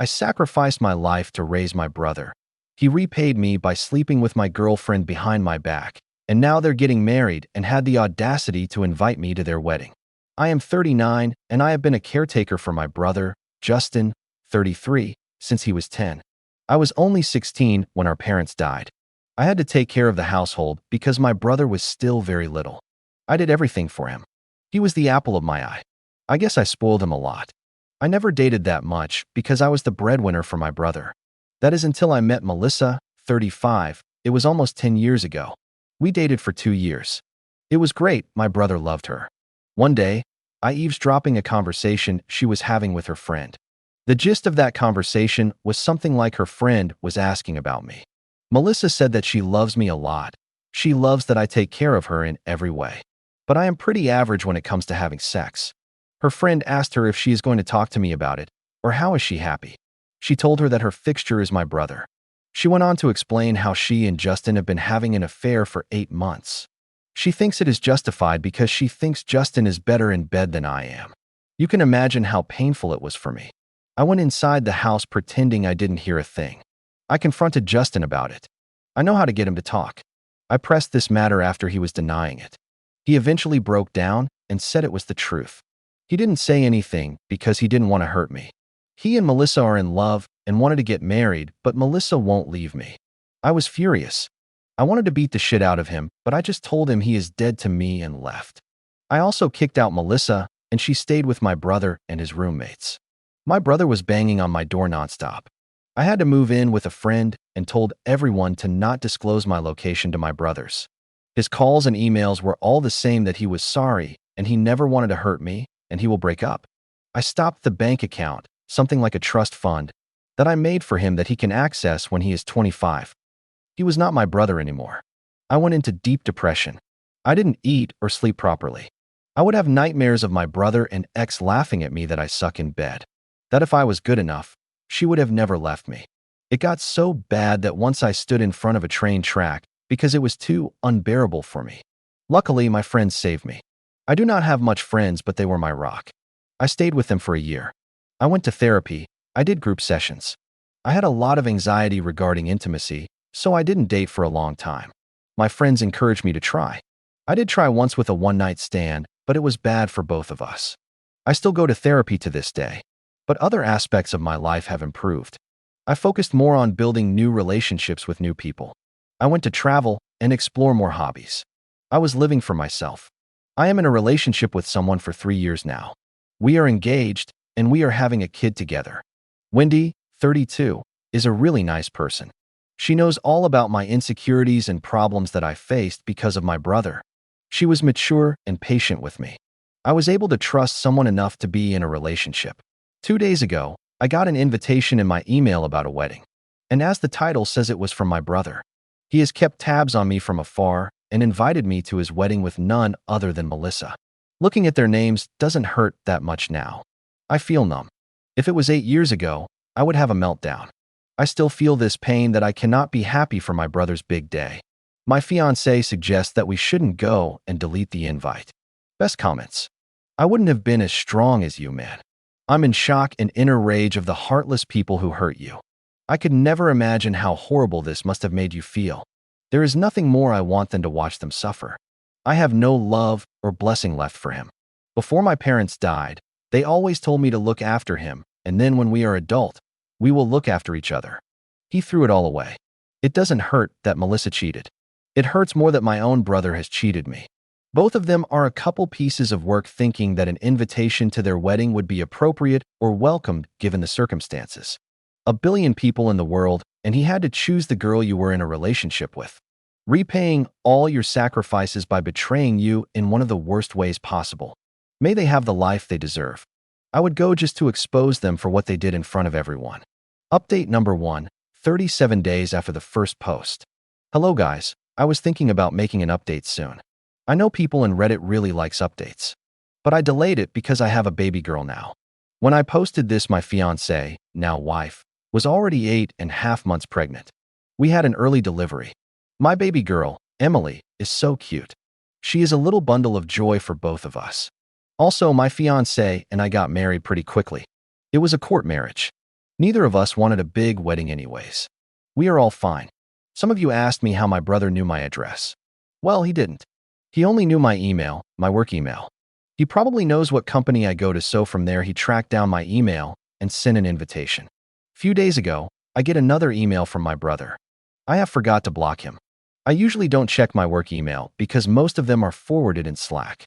I sacrificed my life to raise my brother. He repaid me by sleeping with my girlfriend behind my back, and now they're getting married and had the audacity to invite me to their wedding. I am 39, and I have been a caretaker for my brother, Justin, 33, since he was 10. I was only 16 when our parents died. I had to take care of the household because my brother was still very little. I did everything for him. He was the apple of my eye. I guess I spoiled him a lot. I never dated that much because I was the breadwinner for my brother. That is until I met Melissa, 35. It was almost 10 years ago. We dated for 2 years. It was great, my brother loved her. One day, I eavesdropping a conversation she was having with her friend. The gist of that conversation was something like her friend was asking about me. Melissa said that she loves me a lot. She loves that I take care of her in every way. But I am pretty average when it comes to having sex. Her friend asked her if she is going to talk to me about it, or how is she happy. She told her that her fixture is my brother. She went on to explain how she and Justin have been having an affair for 8 months. She thinks it is justified because she thinks Justin is better in bed than I am. You can imagine how painful it was for me. I went inside the house pretending I didn't hear a thing. I confronted Justin about it. I know how to get him to talk. I pressed this matter after he was denying it. He eventually broke down and said it was the truth. He didn't say anything because he didn't want to hurt me. He and Melissa are in love and wanted to get married, but Melissa won't leave me. I was furious. I wanted to beat the shit out of him, but I just told him he is dead to me and left. I also kicked out Melissa, and she stayed with my brother and his roommates. My brother was banging on my door nonstop. I had to move in with a friend and told everyone to not disclose my location to my brothers. His calls and emails were all the same, that he was sorry and he never wanted to hurt me and he will break up. I stopped the bank account, something like a trust fund, that I made for him that he can access when he is 25. He was not my brother anymore. I went into deep depression. I didn't eat or sleep properly. I would have nightmares of my brother and ex laughing at me that I suck in bed. That if I was good enough, she would have never left me. It got so bad that once I stood in front of a train track because it was too unbearable for me. Luckily, my friends saved me. I do not have much friends, but they were my rock. I stayed with them for a year. I went to therapy. I did group sessions. I had a lot of anxiety regarding intimacy, so I didn't date for a long time. My friends encouraged me to try. I did try once with a one-night stand, but it was bad for both of us. I still go to therapy to this day, but other aspects of my life have improved. I focused more on building new relationships with new people. I went to travel and explore more hobbies. I was living for myself. I am in a relationship with someone for 3 years now. We are engaged, and we are having a kid together. Wendy, 32, is a really nice person. She knows all about my insecurities and problems that I faced because of my brother. She was mature and patient with me. I was able to trust someone enough to be in a relationship. 2 days ago, I got an invitation in my email about a wedding. And as the title says, it was from my brother. He has kept tabs on me from afar and invited me to his wedding with none other than Melissa. Looking at their names doesn't hurt that much now. I feel numb. If it was 8 years ago, I would have a meltdown. I still feel this pain that I cannot be happy for my brother's big day. My fiancé suggests that we shouldn't go and delete the invite. Best comments. I wouldn't have been as strong as you, man. I'm in shock and inner rage of the heartless people who hurt you. I could never imagine how horrible this must have made you feel. There is nothing more I want than to watch them suffer. I have no love or blessing left for him. Before my parents died, they always told me to look after him, and then when we are adult, we will look after each other. He threw it all away. It doesn't hurt that Melissa cheated. It hurts more that my own brother has cheated me. Both of them are a couple pieces of work thinking that an invitation to their wedding would be appropriate or welcomed given the circumstances. A billion people in the world, and he had to choose the girl you were in a relationship with, repaying all your sacrifices by betraying you in one of the worst ways possible. May they have the life they deserve. I would go just to expose them for what they did in front of everyone. Update number 1, 37 days after the first post. Hello guys, I was thinking about making an update soon. I know people in Reddit really likes updates, but I delayed it because I have a baby girl now. When I posted this, my fiancé, now wife, was already 8.5 months pregnant. We had an early delivery. My baby girl, Emily, is so cute. She is a little bundle of joy for both of us. Also, my fiancé and I got married pretty quickly. It was a court marriage. Neither of us wanted a big wedding anyways. We are all fine. Some of you asked me how my brother knew my address. Well, he didn't. He only knew my email, my work email. He probably knows what company I go to, so from there he tracked down my email and sent an invitation. Few days ago, I get another email from my brother. I have forgot to block him. I usually don't check my work email because most of them are forwarded in Slack.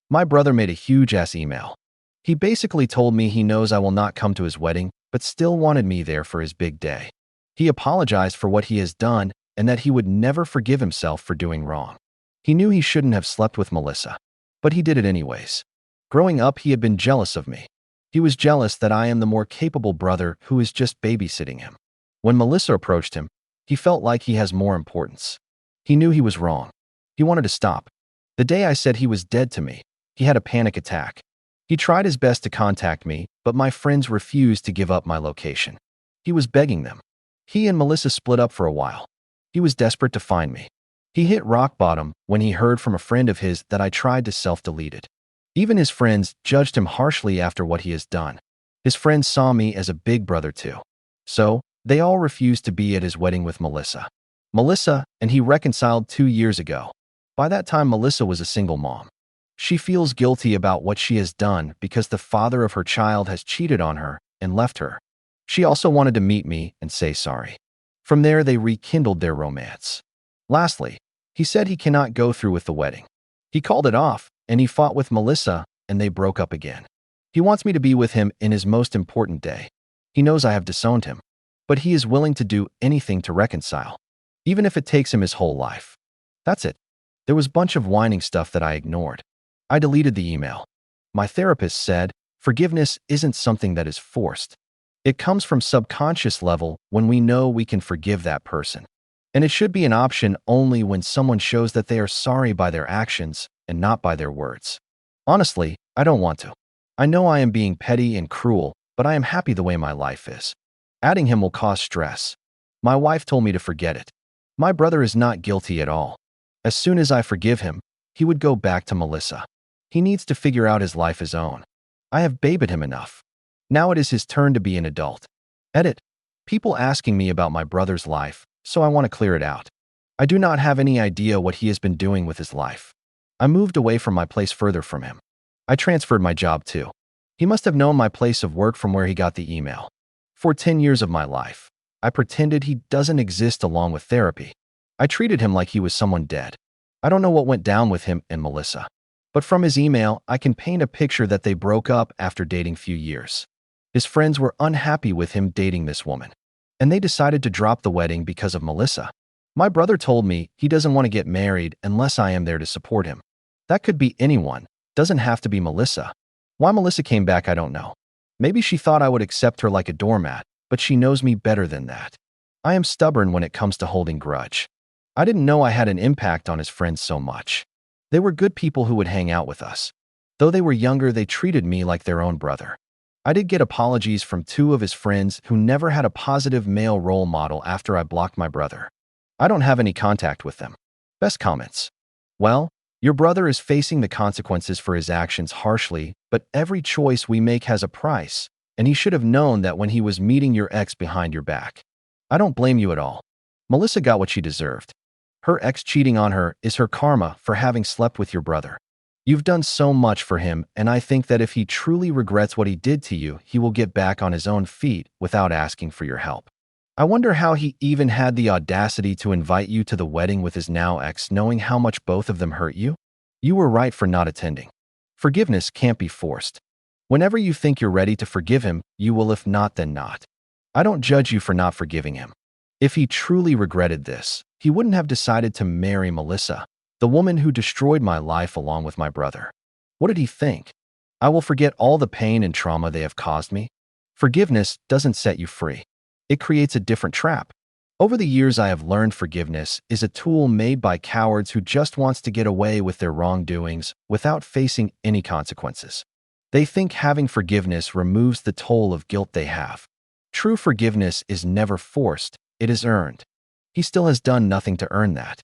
My brother made a huge-ass email. He basically told me he knows I will not come to his wedding, but still wanted me there for his big day. He apologized for what he has done and that he would never forgive himself for doing wrong. He knew he shouldn't have slept with Melissa, but he did it anyways. Growing up, he had been jealous of me. He was jealous that I am the more capable brother who is just babysitting him. When Melissa approached him, he felt like he has more importance. He knew he was wrong. He wanted to stop. The day I said he was dead to me, he had a panic attack. He tried his best to contact me, but my friends refused to give up my location. He was begging them. He and Melissa split up for a while. He was desperate to find me. He hit rock bottom when he heard from a friend of his that I tried to self-delete it. Even his friends judged him harshly after what he has done. His friends saw me as a big brother too. So, they all refused to be at his wedding with Melissa. Melissa and he reconciled 2 years ago. By that time, Melissa was a single mom. She feels guilty about what she has done because the father of her child has cheated on her and left her. She also wanted to meet me and say sorry. From there, they rekindled their romance. Lastly, he said he cannot go through with the wedding. He called it off, and he fought with Melissa, and they broke up again. He wants me to be with him in his most important day. He knows I have disowned him, but he is willing to do anything to reconcile, even if it takes him his whole life. That's it. There was a bunch of whining stuff that I ignored. I deleted the email. My therapist said, forgiveness isn't something that is forced. It comes from subconscious level when we know we can forgive that person. And it should be an option only when someone shows that they are sorry by their actions and not by their words. Honestly, I don't want to. I know I am being petty and cruel, but I am happy the way my life is. Adding him will cause stress. My wife told me to forget it. My brother is not guilty at all. As soon as I forgive him, he would go back to Melissa. He needs to figure out his life his own. I have babied him enough. Now it is his turn to be an adult. Edit. People asking me about my brother's life, so I want to clear it out. I do not have any idea what he has been doing with his life. I moved away from my place further from him. I transferred my job too. He must have known my place of work from where he got the email. For 10 years of my life, I pretended he doesn't exist along with therapy. I treated him like he was someone dead. I don't know what went down with him and Melissa. But from his email, I can paint a picture that they broke up after dating few years. His friends were unhappy with him dating this woman, and they decided to drop the wedding because of Melissa. My brother told me he doesn't want to get married unless I am there to support him. That could be anyone, doesn't have to be Melissa. Why Melissa came back, I don't know. Maybe she thought I would accept her like a doormat, but she knows me better than that. I am stubborn when it comes to holding grudge. I didn't know I had an impact on his friends so much. They were good people who would hang out with us. Though they were younger, they treated me like their own brother. I did get apologies from 2 of his friends who never had a positive male role model after I blocked my brother. I don't have any contact with them. Best comments. Well, your brother is facing the consequences for his actions harshly, but every choice we make has a price, and he should have known that when he was meeting your ex behind your back. I don't blame you at all. Melissa got what she deserved. Her ex cheating on her is her karma for having slept with your brother. You've done so much for him, and I think that if he truly regrets what he did to you, he will get back on his own feet without asking for your help. I wonder how he even had the audacity to invite you to the wedding with his now ex, knowing how much both of them hurt you. You were right for not attending. Forgiveness can't be forced. Whenever you think you're ready to forgive him, you will. If not, then not. I don't judge you for not forgiving him. If he truly regretted this, he wouldn't have decided to marry Melissa, the woman who destroyed my life along with my brother. What did he think? I will forget all the pain and trauma they have caused me? Forgiveness doesn't set you free. It creates a different trap. Over the years, I have learned forgiveness is a tool made by cowards who just wants to get away with their wrongdoings without facing any consequences. They think having forgiveness removes the toll of guilt they have. True forgiveness is never forced, it is earned. He still has done nothing to earn that.